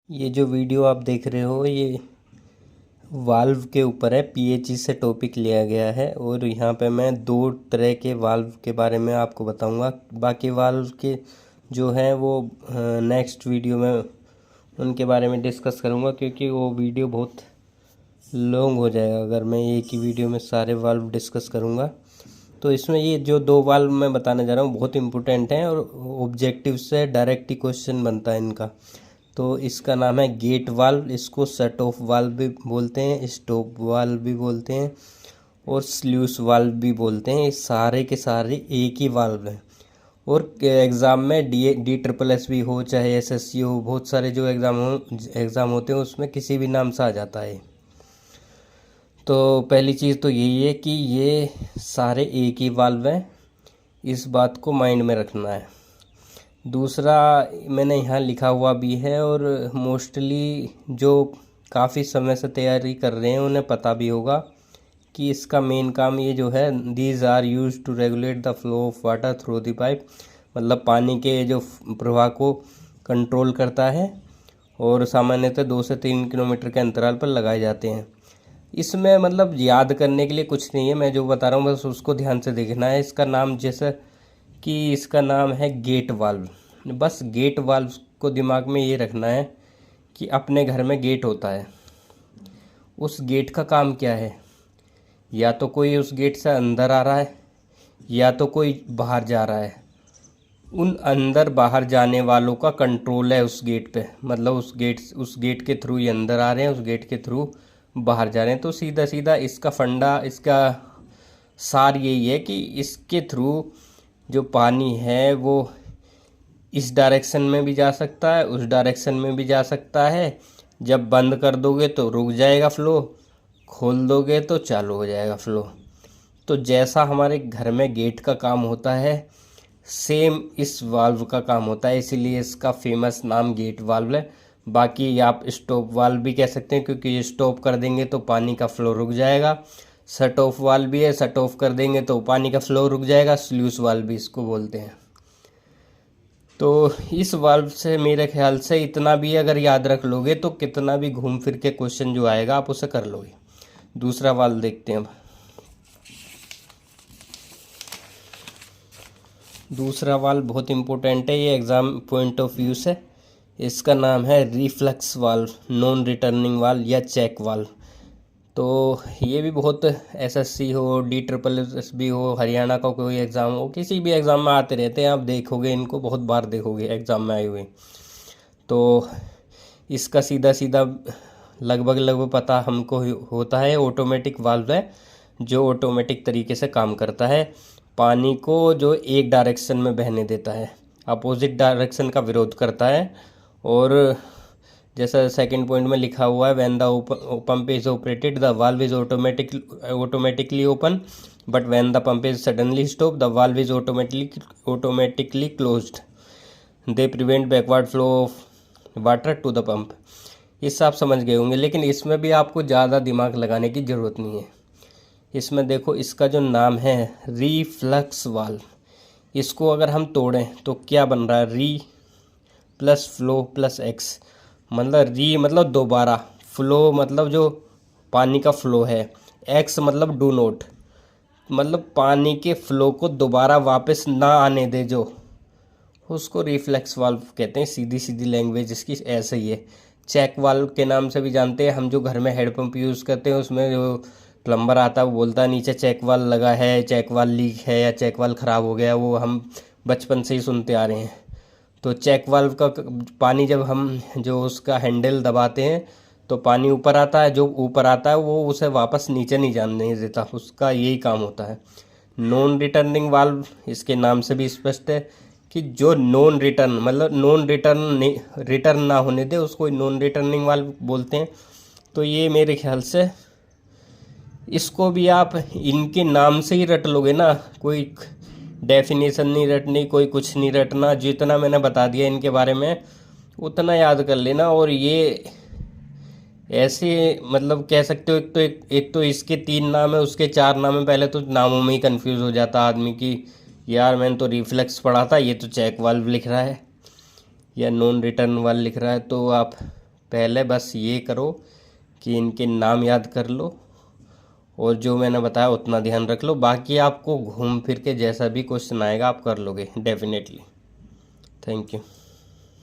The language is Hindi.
ये जो वीडियो आप देख रहे हो ये वाल्व के ऊपर है। पीएचई से टॉपिक लिया गया है और यहाँ पे मैं दो तरह के वाल्व के बारे में आपको बताऊंगा। बाकी वाल्व के जो हैं वो नेक्स्ट वीडियो में उनके बारे में डिस्कस करूंगा, क्योंकि वो वीडियो बहुत लॉन्ग हो जाएगा अगर मैं एक ही वीडियो में सारे वाल्व डिस्कस करूंगा। तो इसमें ये जो दो वाल्व मैं बताने जा रहा हूँ बहुत इम्पोर्टेंट हैं और ऑब्जेक्टिव से डायरेक्ट ही क्वेश्चन बनता है इनका। तो इसका नाम है गेट वाल्व, इसको शट ऑफ वाल्व भी बोलते हैं, स्टॉप वाल्व भी बोलते हैं और स्ल्यूस वाल्व भी बोलते हैं। ये सारे के सारे एक ही वाल्व हैं और एग्ज़ाम में डी ट्रिपल एस भी हो चाहे एसएससी हो, बहुत सारे जो एग्ज़ाम होते हैं उसमें किसी भी नाम से आ जाता है। तो पहली चीज़ तो यही है कि ये सारे एक ही वाल्व हैं, इस बात को माइंड में रखना है। दूसरा मैंने यहाँ लिखा हुआ भी है और मोस्टली जो काफ़ी समय से तैयारी कर रहे हैं उन्हें पता भी होगा कि इसका मेन काम ये जो है, these are use to regulate the flow of water through the pipe, मतलब पानी के जो प्रवाह को कंट्रोल करता है और सामान्यतः 2 से 3 किलोमीटर के अंतराल पर लगाए जाते हैं। इसमें मतलब याद करने के लिए कुछ नहीं है, मैं जो बता रहा हूँ बस उसको ध्यान से देखना है। इसका नाम जैसे कि इसका नाम है गेट वाल्व, बस गेट वाल्व को दिमाग में ये रखना है कि अपने घर में गेट होता है, उस गेट का काम क्या है, या तो कोई उस गेट से अंदर आ रहा है या तो कोई बाहर जा रहा है। उन अंदर बाहर जाने वालों का कंट्रोल है उस गेट पे, मतलब उस गेट के थ्रू ये अंदर आ रहे हैं, उस गेट के थ्रू बाहर जा रहे हैं। तो सीधा सीधा इसका फंडा, इसका सार यही है कि इसके थ्रू जो पानी है वो इस डायरेक्शन में भी जा सकता है, उस डायरेक्शन में भी जा सकता है। जब बंद कर दोगे तो रुक जाएगा फ्लो, खोल दोगे तो चालू हो जाएगा फ्लो। तो जैसा हमारे घर में गेट का काम होता है सेम इस वाल्व का काम होता है, इसीलिए इसका फेमस नाम गेट वाल्व है। बाकी आप स्टॉप वाल्व भी कह सकते हैं, क्योंकि ये स्टॉप कर देंगे तो पानी का फ्लो रुक जाएगा। शट ऑफ वाल्व भी है, शट ऑफ कर देंगे तो पानी का फ्लो रुक जाएगा। स्ल्यूस वाल्व भी इसको बोलते हैं। तो इस वाल्व से मेरे ख्याल से इतना भी अगर याद रख लोगे तो कितना भी घूम फिर के क्वेश्चन जो आएगा आप उसे कर लोगे। दूसरा वाल्व देखते हैं अब। दूसरा वाल्व बहुत इंपॉर्टेंट है, ये एग्ज़ाम पॉइंट ऑफ व्यू से। इसका नाम है reflux valve, non returning valve या चेक वाल्व। तो ये भी बहुत एसएससी हो, डी ट्रिपल एस भी हो, हरियाणा का कोई एग्ज़ाम हो, किसी भी एग्ज़ाम में आते रहते हैं, आप देखोगे इनको बहुत बार देखोगे एग्ज़ाम में आए हुए। तो इसका सीधा सीधा लगभग लगभग पता हमको होता है, ऑटोमेटिक वाल्व है जो ऑटोमेटिक तरीके से काम करता है, पानी को जो एक डायरेक्शन में बहने देता है, अपोजिट डायरेक्शन का विरोध करता है। और जैसा सेकंड पॉइंट में लिखा हुआ है, when the pump is operated the valve is automatically open, but when the pump is suddenly stop the valve is automatically closed, they prevent backward flow of water to the pump. इससे आप समझ गए होंगे, लेकिन इसमें भी आपको ज़्यादा दिमाग लगाने की ज़रूरत नहीं है। इसमें देखो, इसका जो नाम है रिफ्लक्स वाल्व, इसको अगर हम तोड़ें तो क्या बन रहा है, री प्लस फ्लो प्लस एक्स, मतलब री मतलब दोबारा, फ्लो मतलब जो पानी का फ्लो है, एक्स मतलब डू नॉट, मतलब पानी के फ्लो को दोबारा वापस ना आने दे, जो उसको रिफ्लेक्स वाल्व कहते हैं। सीधी सीधी लैंग्वेज इसकी ऐसे ही है। चेक वाल्व के नाम से भी जानते हैं हम, जो घर में हेडपम्प यूज़ करते हैं उसमें जो प्लम्बर आता है वो बोलता है नीचे चेक वाल्व लगा है, चेक वाल्व लीक है या चेक वाल्व ख़राब हो गया, वो हम बचपन से ही सुनते आ रहे हैं। तो चेक वाल्व का पानी जब हम जो उसका हैंडल दबाते हैं तो पानी ऊपर आता है, जो ऊपर आता है वो उसे वापस नीचे नहीं जाने देता, उसका यही काम होता है। नॉन रिटर्निंग वाल्व इसके नाम से भी स्पष्ट है कि जो नॉन रिटर्न मतलब रिटर्न ना होने दे उसको नॉन रिटर्निंग वाल्व बोलते हैं। तो ये मेरे ख्याल से इसको भी आप इनके नाम से ही रट लोगे ना, कोई डेफिनेशन नहीं रटनी, कोई कुछ नहीं रटना, जितना मैंने बता दिया इनके बारे में उतना याद कर लेना। और ये ऐसे मतलब कह सकते हो, एक तो इसके 3 नाम है, उसके 4 नाम है। पहले तो नामों में ही कंफ्यूज हो जाता आदमी कि यार मैंने तो रिफ्लेक्स पढ़ा था, ये तो चेक वाल्व लिख रहा है या नॉन रिटर्न वाल्व लिख रहा है। तो आप पहले बस ये करो कि इनके नाम याद कर लो और जो मैंने बताया उतना ध्यान रख लो। बाकी आपको घूम फिर के जैसा भी क्वेश्चन आएगा आप कर लोगे डेफिनेटली। Thank you.